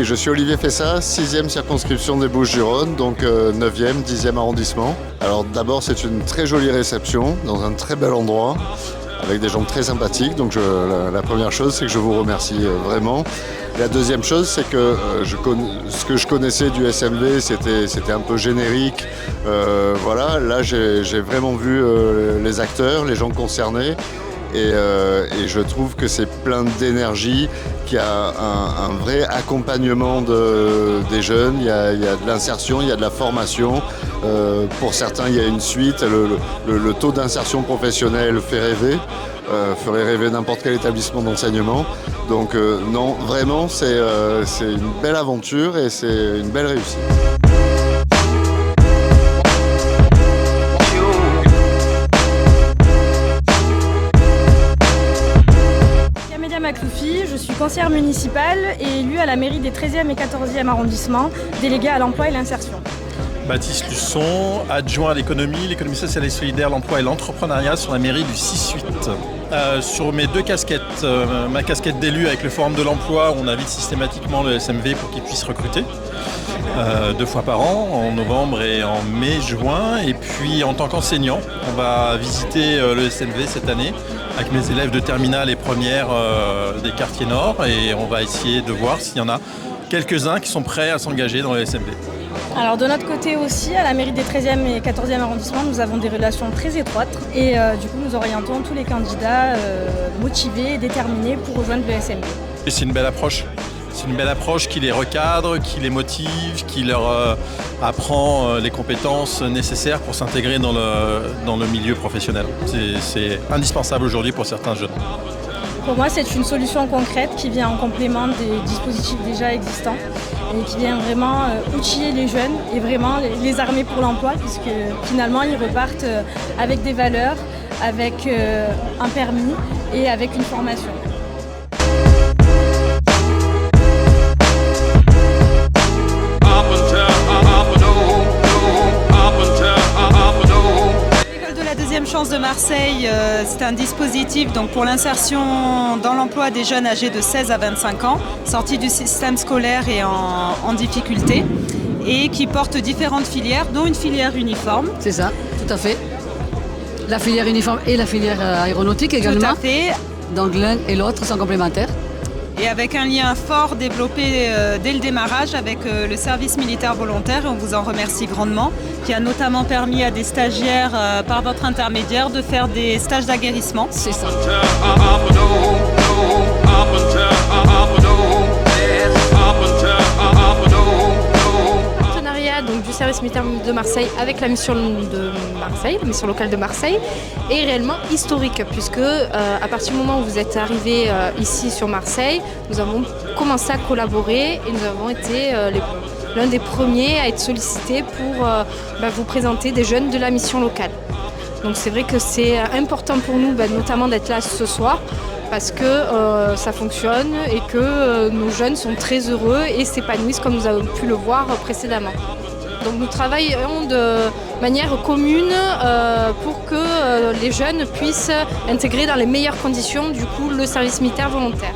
je suis Olivier Fessa, 6e circonscription des Bouches-du-Rhône, donc 9e, 10e arrondissement. Alors d'abord c'est une très jolie réception, dans un très bel endroit, avec des gens très sympathiques. Donc la première chose c'est que je vous remercie vraiment. La deuxième chose c'est que ce que je connaissais du SMV c'était un peu générique. Voilà, là j'ai vraiment vu les acteurs, les gens concernés. Et je trouve que c'est plein d'énergie, qu'il y a un vrai accompagnement des jeunes, il y a de l'insertion, il y a de la formation. Pour certains, il y a une suite. Le taux d'insertion professionnelle fait rêver, ferait rêver n'importe quel établissement d'enseignement. Donc non, vraiment, c'est une belle aventure et c'est une belle réussite. Makloufi, je suis conseillère municipale et élue à la mairie des 13e et 14e arrondissements, déléguée à l'emploi et l'insertion. Baptiste Luçon, adjoint à l'économie sociale et solidaire, l'emploi et l'entrepreneuriat sur la mairie du 6-8. Sur mes deux casquettes, ma casquette d'élu avec le Forum de l'emploi, on invite systématiquement le SMV pour qu'il puisse recruter 2 fois par an, en novembre et en mai-juin. Et puis en tant qu'enseignant, on va visiter le SMV cette année avec mes élèves de terminale et première des quartiers nord, et on va essayer de voir s'il y en a quelques-uns qui sont prêts à s'engager dans le SMV. Alors de notre côté aussi, à la mairie des 13e et 14e arrondissements, nous avons des relations très étroites et du coup nous orientons tous les candidats motivés et déterminés pour rejoindre le SMV. Et c'est une belle approche. C'est une belle approche qui les recadre, qui les motive, qui leur apprend les compétences nécessaires pour s'intégrer dans le milieu professionnel. C'est indispensable aujourd'hui pour certains jeunes. Pour moi, c'est une solution concrète qui vient en complément des dispositifs déjà existants et qui vient vraiment outiller les jeunes et vraiment les armer pour l'emploi, puisque finalement ils repartent avec des valeurs, avec un permis et avec une formation. Chance de Marseille, c'est un dispositif donc, pour l'insertion dans l'emploi des jeunes âgés de 16 à 25 ans, sortis du système scolaire et en difficulté, et qui porte différentes filières, dont une filière uniforme. C'est ça, tout à fait. La filière uniforme et la filière aéronautique également. Tout à fait. Donc l'un et l'autre sont complémentaires. Et avec un lien fort développé dès le démarrage avec le service militaire volontaire, et on vous en remercie grandement, qui a notamment permis à des stagiaires, par votre intermédiaire, de faire des stages d'aguerrissement. C'est ça. Donc du service militaire de Marseille avec la mission de Marseille, la mission locale de Marseille, est réellement historique puisque à partir du moment où vous êtes arrivé ici sur Marseille, nous avons commencé à collaborer et nous avons été l'un des premiers à être sollicités pour vous présenter des jeunes de la mission locale. Donc c'est vrai que c'est important pour nous notamment d'être là ce soir, parce que ça fonctionne et que nos jeunes sont très heureux et s'épanouissent comme nous avons pu le voir précédemment. Donc nous travaillons de manière commune pour que les jeunes puissent intégrer dans les meilleures conditions du coup le service militaire volontaire.